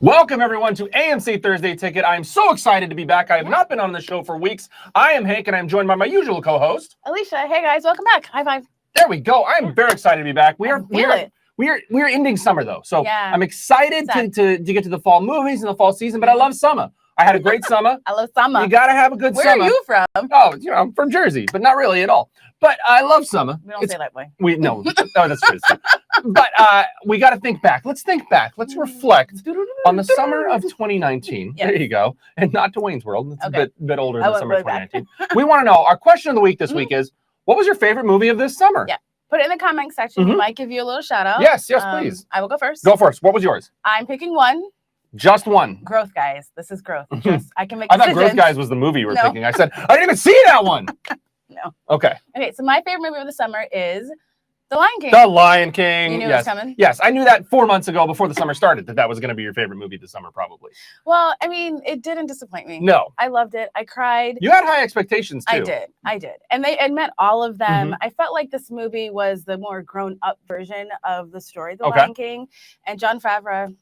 Welcome, everyone, to AMC Thursday Ticket. I am so excited to be back. I have not been on the show for weeks. I am Hank, and I'm joined by my usual co-host, Alicia. Hey, guys. Welcome back. High five. There we go. I'm very excited to be back. We are ending summer, though, so I'm excited to get to the fall movies and the fall season, but I love summer. I had a great summer. I love summer. You got to have a good summer. Where are you from? Oh, I'm from Jersey, but not really at all. But I love summer. We don't say that way. No, that's true. But we got to think back. Let's think back. Let's reflect on the summer of 2019. Yes. There you go. And not to Wayne's World. It's a bit older than summer of 2019. We want to know, our question of the week this week is, what was your favorite movie of this summer? Yeah. Put it in the comment section. We might give you a little shout out. Yes, please. I will go first. Go first. What was yours? I'm picking one. Just one. Growth Guys. This is growth. I can make I thought Growth Guys was the movie you were picking. I said, I didn't even see that one. No. Okay. Okay, so my favorite movie of the summer is The Lion King. The Lion King. You knew it was coming? Yes, I knew that 4 months ago before the summer started that was going to be your favorite movie this summer, probably. Well, I mean, it didn't disappoint me. No. I loved it. I cried. You had high expectations, too. I did. And it met all of them. I felt like this movie was the more grown-up version of the story, The Lion King. And Jon Favreau,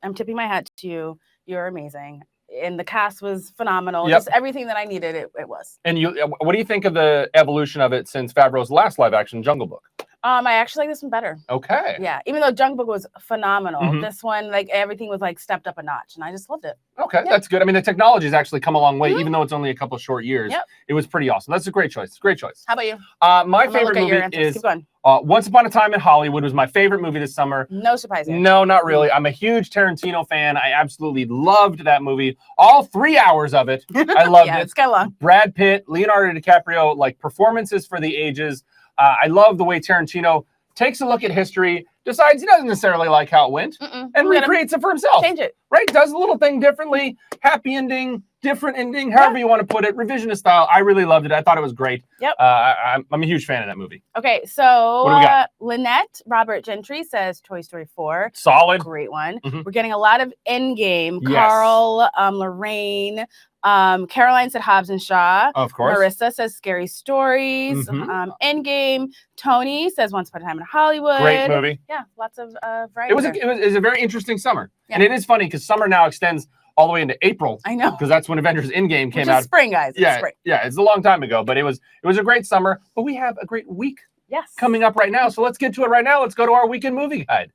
I'm tipping my hat to you. You're amazing. And the cast was phenomenal. Just everything that I needed, it was. And what do you think of the evolution of it since Favreau's last live-action Jungle Book? I actually like this one better. Okay. Yeah, even though Jungle Book was phenomenal, this one, like, everything was like stepped up a notch, and I just loved it. Okay, that's good. I mean, the technology has actually come a long way, even though it's only a couple short years. It was pretty awesome. That's a great choice. Great choice. How about you? My favorite movie is Once Upon a Time in Hollywood. Was my favorite movie this summer. No surprise there. No, not really. I'm a huge Tarantino fan. I absolutely loved that movie. All 3 hours of it. I loved it. It's kind of long. Brad Pitt, Leonardo DiCaprio, like performances for the ages. I love the way Tarantino takes a look at history, decides he doesn't necessarily like how it went, and recreates it for himself. Change it. Right? Does a little thing differently. Happy ending, different ending, however you want to put it. Revisionist style. I really loved it. I thought it was great. Yep. I'm a huge fan of that movie. Okay, so what do we got? Lynette Robert Gentry says Toy Story 4. Solid. Great one. We're getting a lot of Endgame. Yes. Carl, Lorraine, Caroline said Hobbs and Shaw. Of course. Marissa says Scary Stories. Endgame. Tony says Once Upon a Time in Hollywood. Great movie. Yeah, lots of variety. It was a very interesting summer. Yeah. And it is funny because summer now extends all the way into April. I know. Because that's when Avengers Endgame came out. Spring, guys. Yeah, spring. Yeah, it's a long time ago, but it was a great summer. But we have a great week coming up right now. So let's get to it right now. Let's go to our weekend movie guide.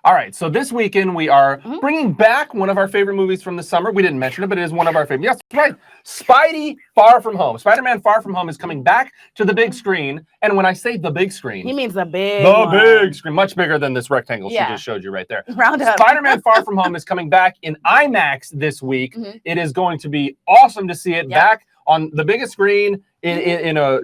All right, so this weekend we are bringing back one of our favorite movies from the summer. We didn't mention it, but it is one of our favorites. Yes, right. Spidey Far From Home. Spider-Man Far From Home is coming back to the big screen. And when I say the big screen, he means the big big screen, much bigger than this rectangle she just showed you right there. Round up. Spider-Man Far From Home is coming back in IMAX this week. It is going to be awesome to see it back on the biggest screen in a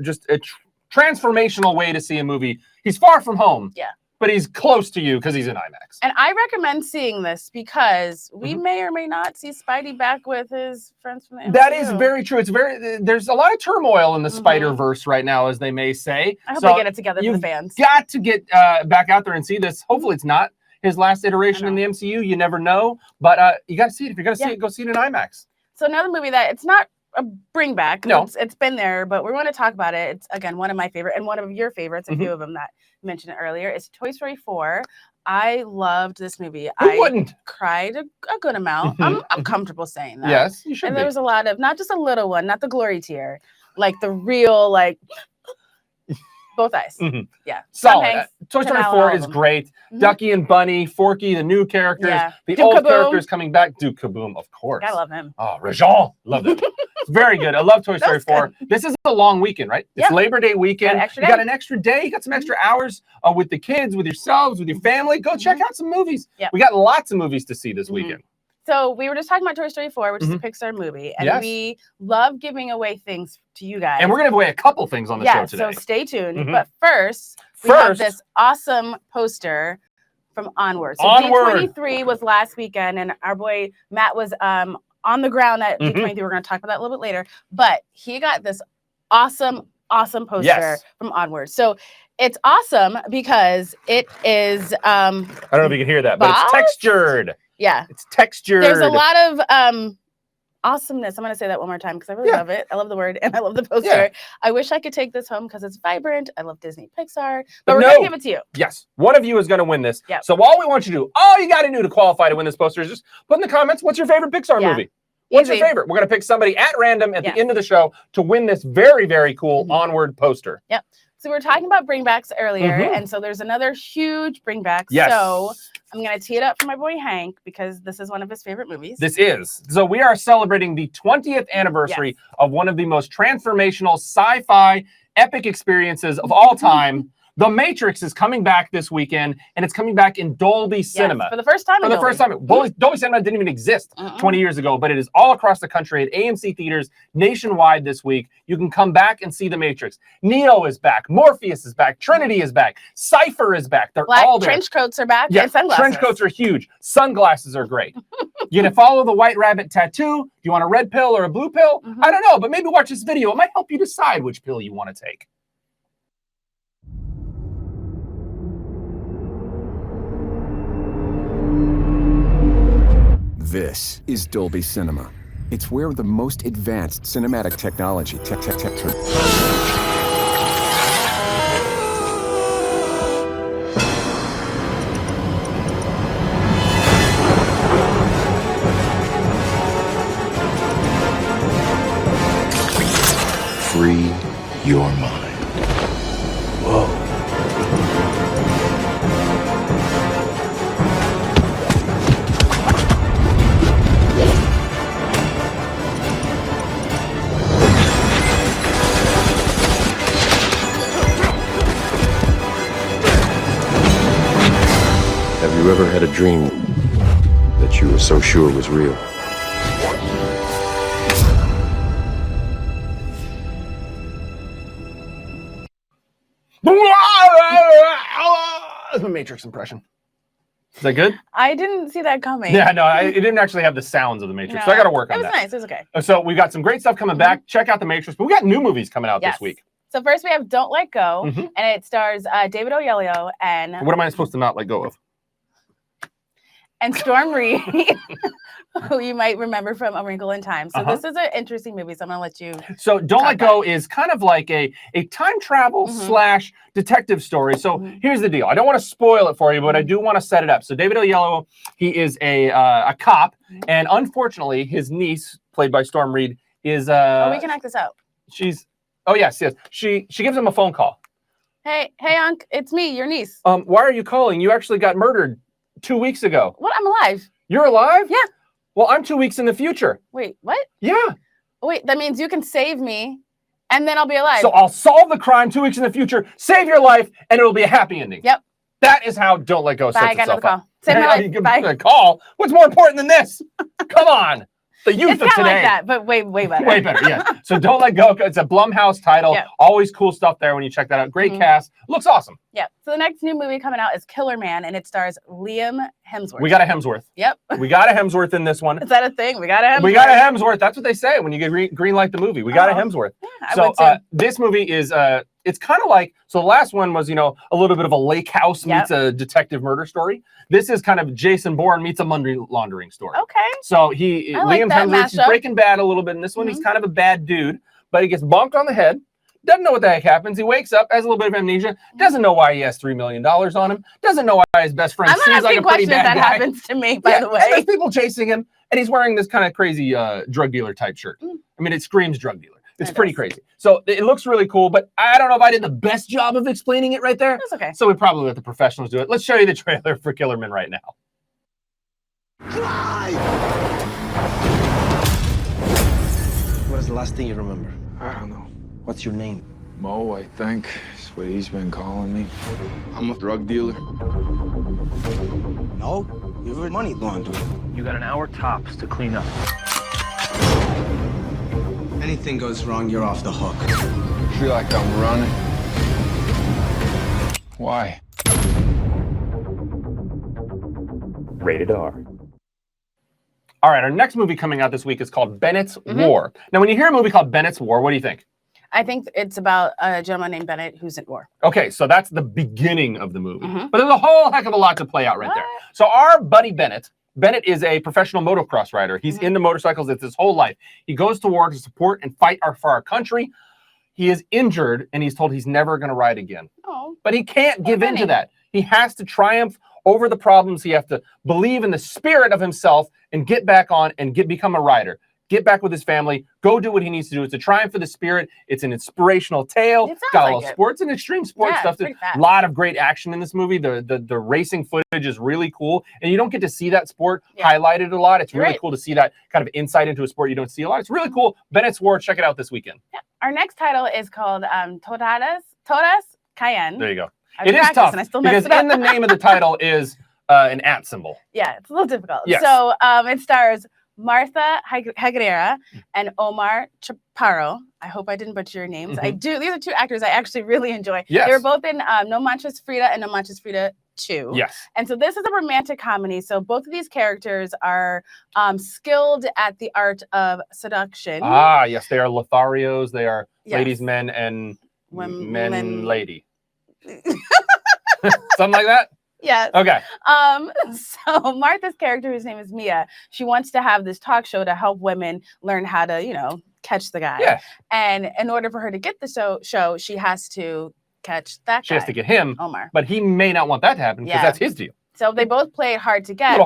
transformational way to see a movie. He's far from home. Yeah. But he's close to you because he's in IMAX. And I recommend seeing this because we may or may not see Spidey back with his friends from the MCU. That is very true. There's a lot of turmoil in the Spider-Verse right now, as they may say. I hope they get it together for the fans. You've got to get back out there and see this. Hopefully it's not his last iteration in the MCU. You never know. But you got to see it. If you're going to see it, go see it in IMAX. So another movie that it's not a bring back. No. It's been there, but we want to talk about it. It's, again, one of my favorite and one of your favorites, a few of them that mentioned it earlier. It's Toy Story 4. I loved this movie. Who wouldn't? Cried a good amount. I'm comfortable saying that. Yes, you should. And there was a lot of, not just a little one, not the glory tear, like the real, like, both eyes. Yeah. Solid. Toy Story 4 is great. Ducky and Bunny, Forky, the new characters, the old characters coming back. Duke Kaboom, of course. I love him. Oh, Rajon. Love that. It's very good. I love Toy Story 4. This is a long weekend, right? It's Labor Day weekend. You got an extra day. You got some extra hours with the kids, with yourselves, with your family. Go check out some movies. We got lots of movies to see this weekend. So we were just talking about Toy Story 4, which is a Pixar movie, and we love giving away things to you guys. And we're going to give away a couple things on the show today. So stay tuned. But first, we have this awesome poster from Onward. So D23 was last weekend, and our boy Matt was on the ground at D23. We're going to talk about that a little bit later. But he got this awesome poster from Onward. So it's awesome because it is I don't know if you can hear that, but it's textured. Yeah. It's textured. There's a lot of awesomeness. I'm going to say that one more time because I really love it. I love the word and I love the poster. I wish I could take this home because it's vibrant. I love Disney Pixar. But we're going to give it to you. Yes. One of you is going to win this. So all we want you to do, all you got to do to qualify to win this poster is just put in the comments, what's your favorite Pixar movie? What's your favorite? We're going to pick somebody at random at the end of the show to win this very, very cool Onward poster. Yep. So we were talking about bringbacks earlier, and so there's another huge bringback. So I'm going to tee it up for my boy Hank because this is one of his favorite movies. This is. So we are celebrating the 20th anniversary of one of the most transformational sci-fi epic experiences of all time. The Matrix is coming back this weekend, and it's coming back in Dolby Cinema. For the first time. For the first time. Dolby Cinema didn't even exist 20 years ago, but it is all across the country at AMC theaters nationwide this week. You can come back and see The Matrix. Neo is back. Morpheus is back. Trinity is back. Cypher is back. They're all there. Trench coats are back. And sunglasses. Trench coats are huge. Sunglasses are great. You gonna follow the White Rabbit tattoo? Do you want a red pill or a blue pill? I don't know, but maybe watch this video. It might help you decide which pill you want to take. This is Dolby Cinema. It's where the most advanced cinematic technology Free your mind. Whoa. Have you ever had a dream that you were so sure was real? That's my Matrix impression. Is that good? I didn't see that coming. Yeah, no, it didn't actually have the sounds of the Matrix, so I got to work on that. It was nice. It was okay. So we got some great stuff coming back. Check out the Matrix, but we got new movies coming out this week. So first we have Don't Let Go, and it stars David Oyelowo and... What am I supposed to not let go of? And Storm Reed, who you might remember from A Wrinkle in Time. So this is an interesting movie, so I'm going to let you... So Don't Let Go is kind of like a time travel slash detective story. So here's the deal. I don't want to spoil it for you, but I do want to set it up. So David Oyelowo, he is a cop, and unfortunately, his niece, played by Storm Reed, is... oh, we can act this out. She's... Oh, yes. She gives him a phone call. Hey, Unc, it's me, your niece. Why are you calling? You actually got murdered 2 weeks ago. What? I'm alive. You're alive? Yeah. Well, I'm 2 weeks in the future. Wait, what? Yeah. Wait, that means you can save me, and then I'll be alive. So I'll solve the crime 2 weeks in the future, save your life, and it'll be a happy ending. Yep. That is how Don't Let Go sets itself up. Call. Save my life. Bye. A call? What's more important than this? Come on. The youth of today. Like that, but way better. Way better, yes. So Don't Let Go. It's a Blumhouse title. Yep. Always cool stuff there when you check that out. Great cast. Looks awesome. Yeah. So the next new movie coming out is Killerman, and it stars Liam Hemsworth. We got a Hemsworth. Yep. We got a Hemsworth in this one. Is that a thing? We got a Hemsworth. We got a Hemsworth. That's what they say when you get green light the movie. We got a Hemsworth. Yeah, so this movie is it's kind of like, so the last one was, a little bit of a lake house meets a detective murder story. This is kind of Jason Bourne meets a money laundering story. Okay. So Liam Hemsworth is Breaking Bad a little bit in this one. He's kind of a bad dude, but he gets bonked on the head. Doesn't know what the heck happens. He wakes up, has a little bit of amnesia, doesn't know why he has $3 million on him, doesn't know why his best friend seems like a pretty bad guy. That happens to me, by the way. And there's people chasing him, and he's wearing this kind of crazy drug dealer type shirt. I mean, it screams drug dealer. It's pretty crazy. So it looks really cool, but I don't know if I did the best job of explaining it right there. That's okay. So we probably let the professionals do it. Let's show you the trailer for Killerman right now. Drive! What is the last thing you remember? I don't know. What's your name? Mo, I think, is what he's been calling me. I'm a drug dealer. No, you're a money launderer. You got an hour tops to clean up. Anything goes wrong, you're off the hook. I feel like I'm running. Why? Rated R. All right, our next movie coming out this week is called Bennett's War. Now, when you hear a movie called Bennett's War, what do you think? I think it's about a gentleman named Bennett who's at war. Okay, so that's the beginning of the movie. But there's a whole heck of a lot to play out right there. So our buddy Bennett Bennett is a professional motocross rider. He's into motorcycles. It's his whole life. He goes to war to support and fight for our country. He is injured, and he's told he's never going to ride again. Oh. But he can't give in to that. He has to triumph over the problems. He has to believe in the spirit of himself and get back on and become a rider. Get back with his family. Go do what he needs to do. It's a triumph for the spirit. It's an inspirational tale. It's got a little sports and extreme sports stuff. A lot of great action in this movie. The racing footage is really cool. And you don't get to see that sport highlighted a lot. It's really cool to see that kind of insight into a sport you don't see a lot. It's really cool. Bennett's War. Check it out this weekend. Yeah. Our next title is called Todas Cayenne. There you go. It is tough because in the name of the title is an @ symbol. Yeah, it's a little difficult. Yes. So it stars Martha Higuera and Omar Chaparro. I hope I didn't butcher your names. I do. These are two actors I actually really enjoy. Yes. They were both in No Manches Frida and No Manches Frida 2. Yes. And so this is a romantic comedy. So both of these characters are skilled at the art of seduction. Ah, yes. They are Lotharios. They are ladies, men, and men, lady. Something like that? Yes. Okay. So Martha's character, whose name is Mia, she wants to have this talk show to help women learn how to, catch the guy. Yeah. And in order for her to get the show, she has to catch that guy. She has to get him, Omar. But he may not want that to happen because that's his deal. So they both play hard to get,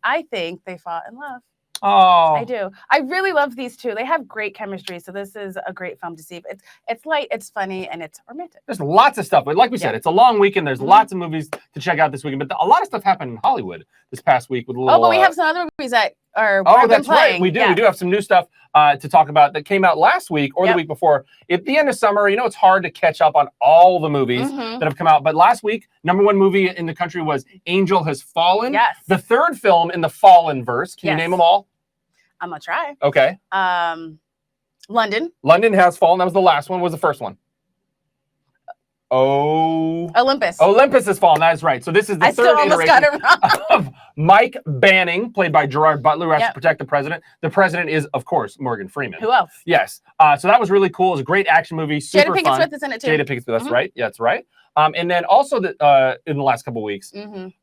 I think they fought in love. Oh, I do. I really love these two. They have great chemistry. So this is a great film to see. It's light, it's funny, and it's romantic. There's lots of stuff. But like we said, it's a long weekend. There's lots of movies to check out this weekend. But a lot of stuff happened in Hollywood this past week with a little. Oh, but we have some other movies that are. That's right. We do. We do have some new stuff to talk about that came out last week or the week before. At the end of summer, it's hard to catch up on all the movies that have come out. But last week, #1 movie in the country was Angel Has Fallen. Yes. The third film in the Fallen verse. Can you name them all? I'm gonna try. Okay. London. London Has Fallen. That was the last one. What was the first one? Olympus. Olympus Has Fallen. That is right. So this is the third iteration of Mike Banning, played by Gerard Butler, who has to protect the president. The president is, of course, Morgan Freeman. Who else? Yes. So that was really cool. It was a great action movie. Super Jada Pinkett Smith is in it too. Jada Pinkett Smith. That's right. Yeah, that's right. And then also in the last couple of weeks,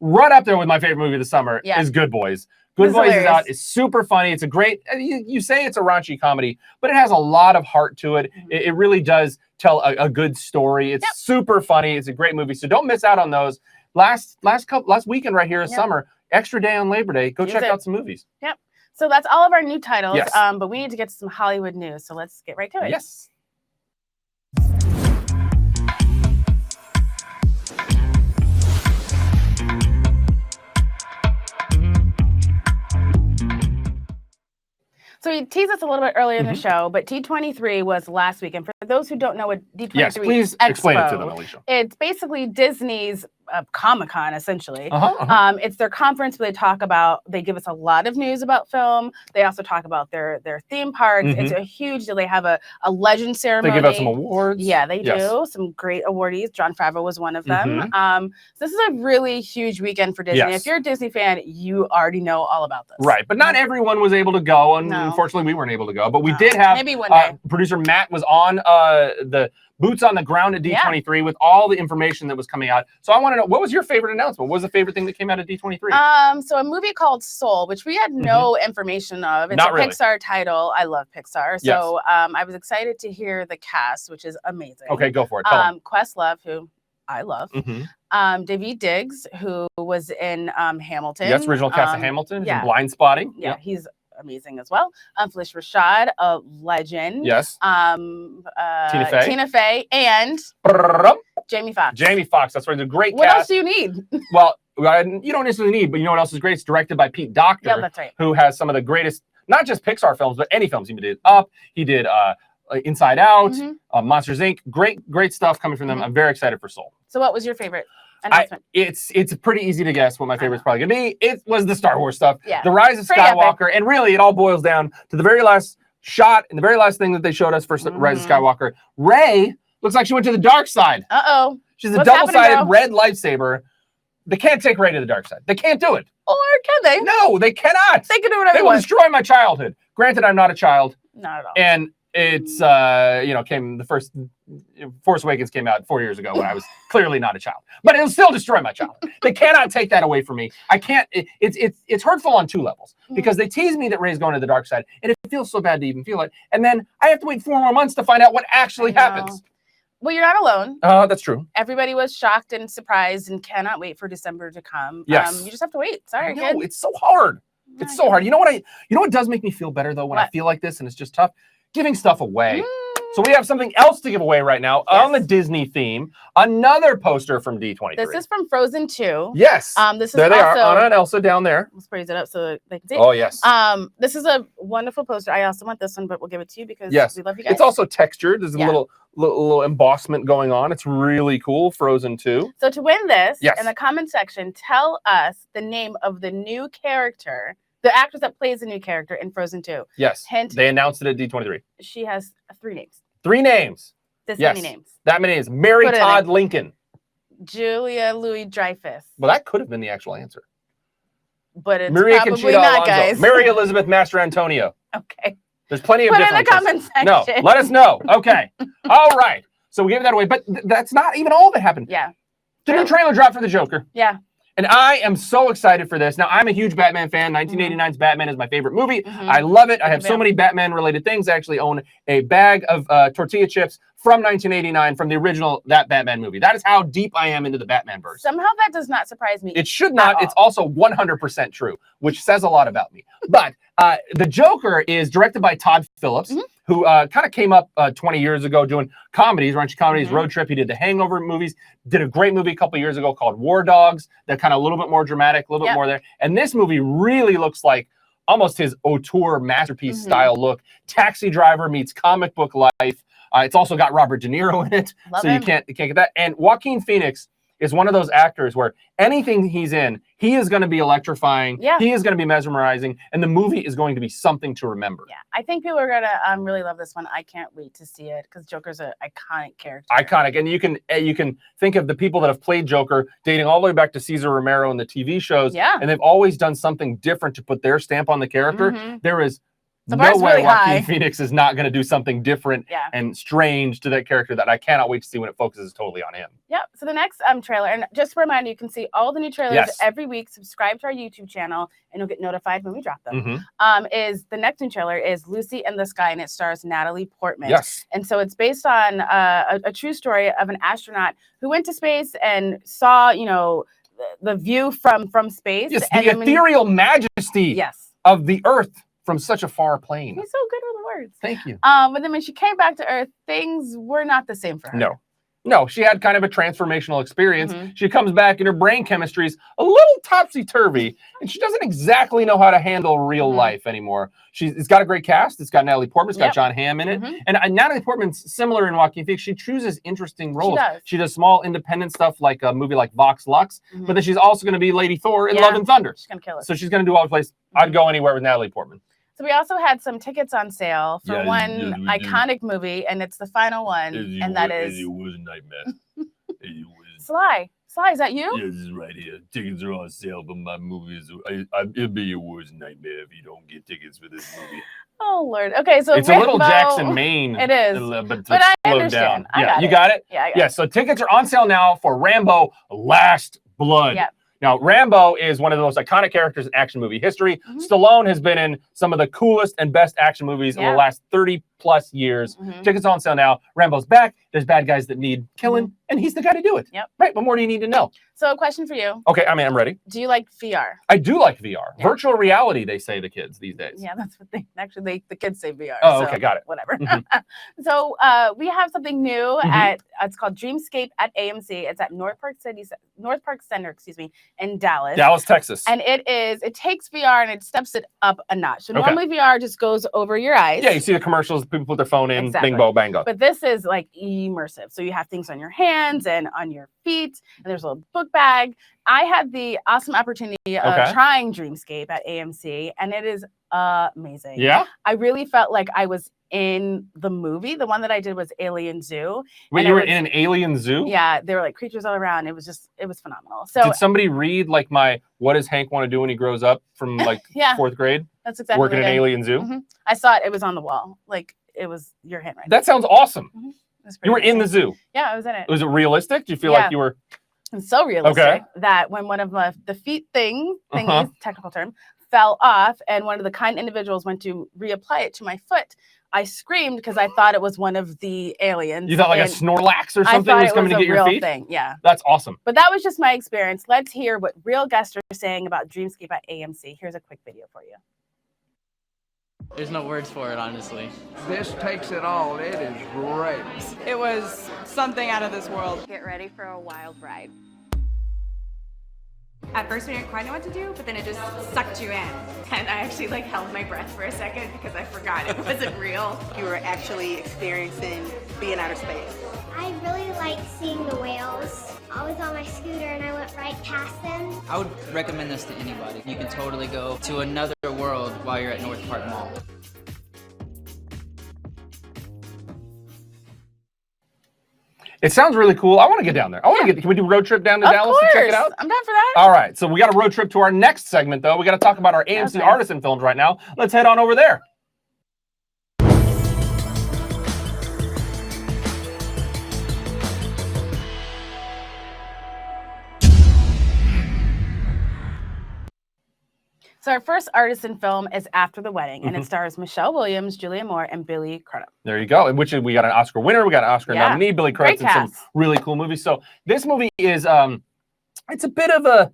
right up there with my favorite movie of the summer is Good Boys. Good Boys is out. It's super funny. It's a great, you say it's a raunchy comedy, but it has a lot of heart to it. It really does tell a good story. It's super funny. It's a great movie. So don't miss out on those. Last weekend right here is summer. Extra day on Labor Day. Go check out some movies. Yep. So that's all of our new titles. Yes. But we need to get to some Hollywood news. So let's get right to it. Yes. So we teased this a little bit earlier in the show, but D23 was last week. And for those who don't know what D23 please explain it to them, Alicia. It's basically Disney's Comic-Con, essentially. It's their conference where they give us a lot of news about film. They also talk about their theme parks. It's a huge deal. They have a legend ceremony. They give out some awards. Yeah, they do. Some great awardees. Jon Favreau was one of them. So this is a really huge weekend for Disney. If you're a Disney fan, you already know all about this. Right, but not everyone was able to go, and unfortunately we weren't able to go. But we did have, maybe one day. Producer Matt was on the boots on the ground at D23 with all the information that was coming out. So I want to know, what was your favorite announcement? What was the favorite thing that came out of D23? So a movie called Soul, which we had no information of. It's Pixar title. I love Pixar. So I was excited to hear the cast, which is amazing. Okay, go for it. Tell them. Questlove, who I love. Daveed Diggs, who was in Hamilton. Yes, original cast of Hamilton. Blind Spotting. Yeah, he's amazing as well. Felicia Rashad, a legend. Yes. Tina Fey, and Jamie Foxx. Jamie Foxx. That's right. It's a great cast. What else do you need? Well, you don't necessarily need, but you know what else is great? It's directed by Pete Docter. Yeah, that's right. Who has some of the greatest, not just Pixar films, but any films. He did Up. He did Inside Out, Monsters, Inc. Great stuff coming from them. I'm very excited for Soul. So what was your favorite announcement? It's pretty easy to guess what my favorite's probably going to be. It was the Star Wars stuff. Yeah. The Rise of Skywalker. And really, it all boils down to the very last shot and the very last thing that they showed us for Rise of Skywalker. Rey looks like she went to the dark side. Uh-oh. She's a double-sided red lightsaber. They can't take Rey to the dark side. They can't do it. Or can they? No, they cannot. They can do whatever they will destroy my childhood. Granted, I'm not a child. Not at all. And It's came the first Force Awakens came out 4 years ago when I was clearly not a child, but it'll still destroy my childhood. They cannot take that away from me. I can't. It's hurtful on two levels because they tease me that Rey's going to the dark side, and it feels so bad to even feel it, and then I have to wait 4 more months to find out what actually happens. Well, you're not alone. That's true. Everybody was shocked and surprised and cannot wait for December to come. Yes. You just have to wait. Sorry, kid. It's so hard. It's so hard. You know what does make me feel better though when I feel like this and it's just tough? Giving stuff away. So we have something else to give away right now on the Disney theme. Another poster from D23. This is from Frozen 2. Yes. This is there they are, Anna and Elsa down there. Let's raise it up so they can see. Oh, yes. This is a wonderful poster. I also want this one, but we'll give it to you because we love you guys. It's also textured. There's a little embossment going on. It's really cool. Frozen 2. So to win this, in the comment section, tell us the name of the new character, the actress that plays the new character in Frozen 2. Yes. Hint. They announced it at D23. She has 3 names. 3 names. This many names. That many names. Mary Todd Lincoln. Julia Louis-Dreyfus. Well, that could have been the actual answer. But it's Maria probably Conchita not, Alonso. guys. Mary Elizabeth Master Antonio. Okay. There's plenty of Put it in different the comment section. No, let us know. Okay. All right. So we gave that away. But that's not even all that happened. Yeah. The new trailer dropped for the Joker. Yeah. And I am so excited for this. Now, I'm a huge Batman fan. 1989's Batman is my favorite movie. I love it. I have so many Batman-related things. I actually own a bag of tortilla chips from 1989 from the original Batman movie. That is how deep I am into the Batman verse. Somehow that does not surprise me. It should not. It's also 100% true, which says a lot about me. But the Joker is directed by Todd Phillips, who kind of came up 20 years ago doing comedies, raunchy comedies, Road Trip. He did the Hangover movies, did a great movie a couple years ago called War Dogs, that kind of a little bit more dramatic, a little bit more there. And this movie really looks like almost his auteur masterpiece style look. Taxi Driver meets comic book life. It's also got Robert De Niro in it, so you can't get that. And Joaquin Phoenix is one of those actors where anything he's in, he is going to be electrifying. Yeah. He is going to be mesmerizing, and the movie is going to be something to remember. Yeah, I think people are going to really love this one. I can't wait to see it because Joker's an iconic character. Iconic, and you can think of the people that have played Joker dating all the way back to Cesar Romero in the TV shows. Yeah, and they've always done something different to put their stamp on the character. There is no way Joaquin Phoenix is not going to do something different and strange to that character that I cannot wait to see when it focuses totally on him. Yep. So the next trailer, and just a reminder, you can see all the new trailers every week. Subscribe to our YouTube channel, and you'll get notified when we drop them. Is the next new trailer is Lucy in the Sky, and it stars Natalie Portman. Yes. And so it's based on a true story of an astronaut who went to space and saw, the view from space. Yes, the ethereal majesty of the Earth from such a far plane. He's so good with the words. Thank you. But then when she came back to Earth, things were not the same for her. No, she had kind of a transformational experience. She comes back and her brain chemistry is a little topsy-turvy, and she doesn't exactly know how to handle real life anymore. It's got a great cast. It's got Natalie Portman. It's got John Hamm in it. And Natalie Portman's similar in Joaquin Phoenix. She chooses interesting roles. She does small independent stuff like a movie like Vox Lux, but then she's also going to to be Thor in Love and Thunder. She's going to kill it. So she's going to do all the places. I'd go anywhere with Natalie Portman. So we also had some tickets on sale for one iconic movie, and it's the final one, and that is Nightmare. Sly. Sly, is that you? Yeah, this is right here. Tickets are on sale, but my movie is. It'll be your worst nightmare if you don't get tickets for this movie. Oh Lord. Okay, so it's Rambo, a little Jackson, Maine. It is, but I understand. Down. You got it. Yeah, I got it. So tickets are on sale now for Rambo: Last Blood. Yep. Now, Rambo is one of the most iconic characters in action movie history. Stallone has been in some of the coolest and best action movies in the last 30 plus years. Tickets on sale now. Rambo's back. There's bad guys that need killing, and he's the guy to do it. Yep. Right. What more do you need to know? So a question for you. Okay. I'm ready. Do you like VR? I do like VR. Yeah. Virtual reality, they say, the kids these days. Yeah, that's what the kids say VR. Oh, okay. Got it. Whatever. So we have something new it's called Dreamscape at AMC. It's at North Park Center, in Dallas, Texas. And it takes VR and it steps it up a notch. So normally VR just goes over your eyes. Yeah, you see the commercials, people put their phone in, bing, bo, bang, go. But this is like immersive. So you have things on your hands and on your feet, and there's a little book bag. I had the awesome opportunity of trying Dreamscape at AMC, and it is amazing. Yeah? I really felt like I was in the movie. The one that I did was Alien Zoo. Wait, you were in an alien zoo? Yeah, there were like creatures all around. It was phenomenal. So did somebody read like my "What does Hank want to do when he grows up" from like 4th grade? That's exactly working in an alien zoo. I saw it. It was on the wall. Like it was your handwriting. That sounds awesome. You were amazing. in the zoo. Yeah, I was in it. Was it realistic? Do you feel like you were? It's so realistic that when one of the feet thingies, technical term, fell off and one of the kind individuals went to reapply it to my foot, I screamed because I thought it was one of the aliens. You thought like a Snorlax or something was coming to get your feet? Thing. Yeah. That's awesome. But that was just my experience. Let's hear what real guests are saying about Dreamscape at AMC. Here's a quick video for you. There's no words for it, honestly. This takes it all. It is great. It was something out of this world. Get ready for a wild ride. At first we didn't quite know what to do, but then it just sucked you in. And I actually held my breath for a second because I forgot it wasn't real. You were actually experiencing being outer space. I really like seeing the whales. I was on my scooter and I went right past them. I would recommend this to anybody. You can totally go to another world while you're at North Park Mall. It sounds really cool. I want to get down there. Can we do a road trip down to Dallas to check it out? I'm down for that. All right. So we got a road trip to our next segment, though. We got to talk about our AMC Artisan films right now. Let's head on over there. So our first artisan film is After the Wedding, and it stars Michelle Williams, Julianne Moore, and Billy Crudup. There you go. In which we got an Oscar winner, we got an Oscar nominee, Billy Crudup's in some really cool movies. So this movie is it's a bit of a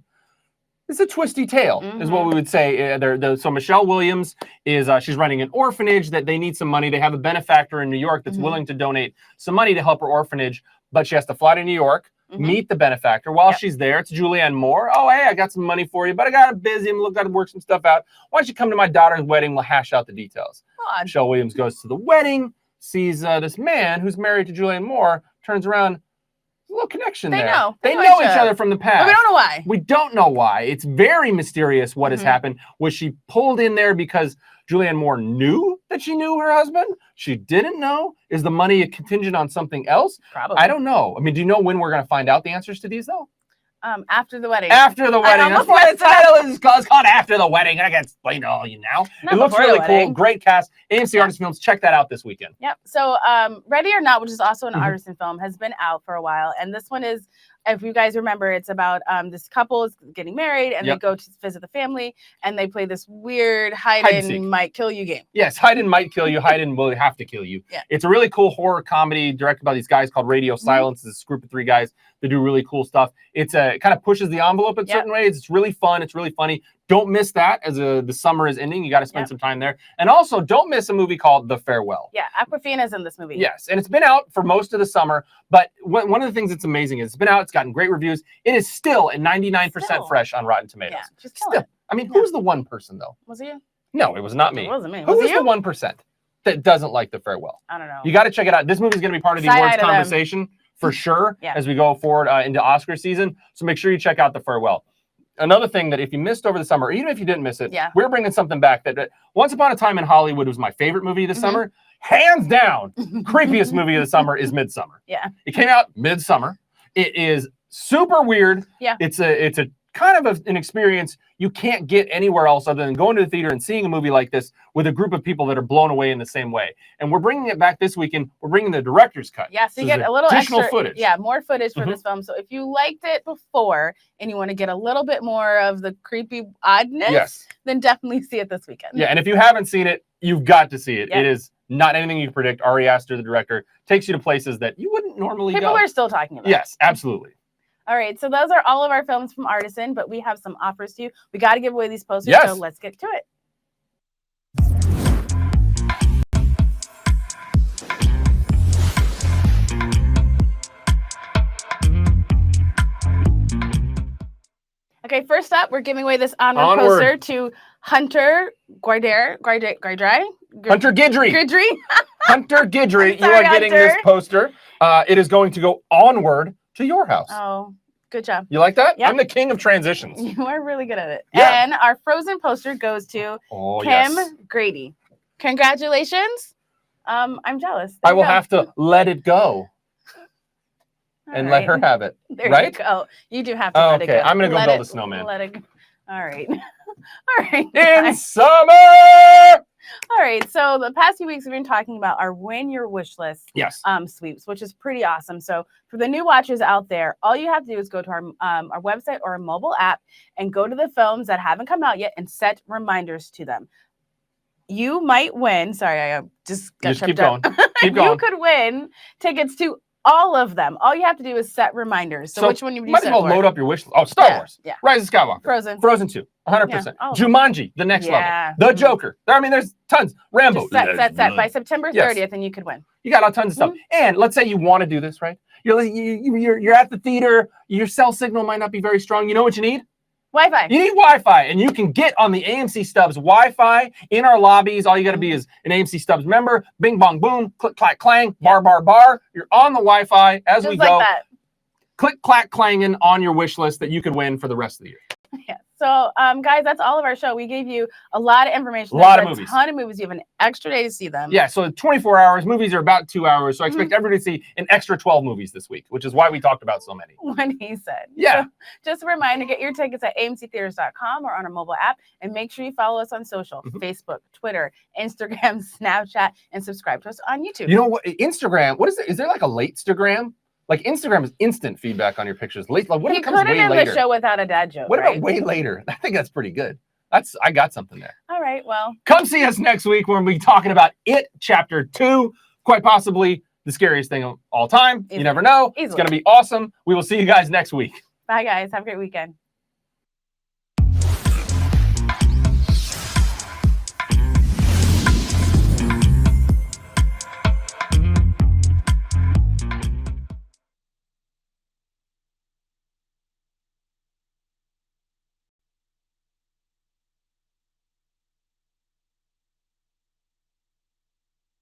twisty tale, is what we would say. So Michelle Williams is she's running an orphanage that they need some money. They have a benefactor in New York that's willing to donate some money to help her orphanage, but she has to fly to New York. Meet the benefactor. While she's there, it's Julianne Moore. Oh, hey, I got some money for you, but I got busy and got to work some stuff out. Why don't you come to my daughter's wedding? We'll hash out the details. Michelle Williams goes to the wedding, sees this man who's married to Julianne Moore, turns around. A little connection there. They know each other from the past. But we don't know why. We don't know why. It's very mysterious what has happened. Was she pulled in there because Julianne Moore knew that she knew her husband? She didn't know? Is the money a contingent on something else? Probably. I don't know. I mean, do you know when we're going to find out the answers to these, though? After the Wedding. After the Wedding. That's why the title is called After the Wedding. I can explain to all you now. It looks really cool. Great cast. AMC Artisan Films. Check that out this weekend. Yep. So Ready or Not, which is also an artisan film, has been out for a while. And this one is, if you guys remember, it's about this couple is getting married and they go to visit the family and they play this weird hide and might kill you game. Yes, hide and might kill you, hide and will have to kill you. Yeah. It's a really cool horror comedy directed by these guys called Radio Silence. It's a group of 3 guys that do really cool stuff. It's kind of pushes the envelope in certain ways. It's really fun. It's really funny. Don't miss that as the summer is ending. You got to spend some time there. And also, don't miss a movie called The Farewell. Yeah, Awkwafina's in this movie. Yes, and it's been out for most of the summer. But one of the things that's amazing is it's been out. It's gotten great reviews. It is still at 99% fresh on Rotten Tomatoes. Yeah, just still. I mean, who's the one person, though? Was it you? No, it was not me. It wasn't me. Who is the 1% that doesn't like The Farewell? I don't know. You got to check it out. This movie is going to be part of the awards conversation for sure as we go forward into Oscar season. So make sure you check out The Farewell. Another thing that if you missed over the summer, or even if you didn't miss it, we're bringing something back that Once Upon a Time in Hollywood was my favorite movie this summer. Hands down, creepiest movie of the summer is Midsummer. Yeah. It came out midsummer. It is super weird. Yeah. It's a kind of an experience you can't get anywhere else other than going to the theater and seeing a movie like this with a group of people that are blown away in the same way. And we're bringing it back this weekend. We're bringing the director's cut. Yeah, so you get a little additional extra footage. Yeah, more footage for this film. So if you liked it before and you want to get a little bit more of the creepy oddness, then definitely see it this weekend. Yeah, and if you haven't seen it, you've got to see it. It is not anything you can predict. Ari Aster, the director, takes you to places that you wouldn't normally go. People are still talking about it. Yes, absolutely. All right, so those are all of our films from Artisan, but we have some offers to you. We got to give away these posters, so let's get to it. Okay, first up, we're giving away this Onward poster to Hunter Guidry. Hunter Guidry. Hunter Guidry, you are getting this poster. It is going to go onward to your house. Oh, good job. You like that? Yep. I'm the king of transitions. You are really good at it. Yeah. And our Frozen poster goes to Kim Grady. Congratulations. I'm jealous. I will have to let it go. And let her have it. There right? you go. You do have to let it go. Okay, I'm going to go build a snowman. Let it go. All right. All right. In summer! All right. So the past few weeks we've been talking about our Win Your Wish List sweeps, which is pretty awesome. So for the new watchers out there, all you have to do is go to our website or our mobile app and go to the films that haven't come out yet and set reminders to them. You might win. Sorry, I just got tripped up. Keep going. You could win tickets to all of them. All you have to do is set reminders. So which one would you set might as well load up your wish list. Oh, Star Wars. Yeah. Rise of Skywalker. Frozen 2. 100%. Jumanji, the next level. The Joker. I mean, there's tons. Rambo. Just set. By September 30th, and you could win. You got all tons of stuff. And let's say you want to do this, right? You're at the theater. Your cell signal might not be very strong. You know what you need? Wi-Fi. You need Wi-Fi, and you can get on the AMC Stubs Wi-Fi in our lobbies. All you got to be is an AMC Stubs member. Bing, bong, boom. Click, clack, clang. Bar, bar, bar. You're on the Wi-Fi as we go. That. Click, clack, clanging on your wish list that you could win for the rest of the year. Yeah. So, guys, that's all of our show. We gave you a lot of information. A lot of movies. A ton of movies. You have an extra day to see them. Yeah, so 24 hours. Movies are about 2 hours. So I expect everybody to see an extra 12 movies this week, which is why we talked about so many. When he said. Yeah. So just a reminder, get your tickets at amctheaters.com or on our mobile app. And make sure you follow us on social, Facebook, Twitter, Instagram, Snapchat, and subscribe to us on YouTube. You know what? Instagram, what is it? Is there like a late-stagram? Like Instagram is instant feedback on your pictures. Late, like what if it comes way later? You couldn't end the show without a dad joke. What about way later? I think that's pretty good. I got something there. All right, well. Come see us next week when we'll be talking about It Chapter 2. Quite possibly the scariest thing of all time. You never know. It's going to be awesome. We will see you guys next week. Bye, guys. Have a great weekend.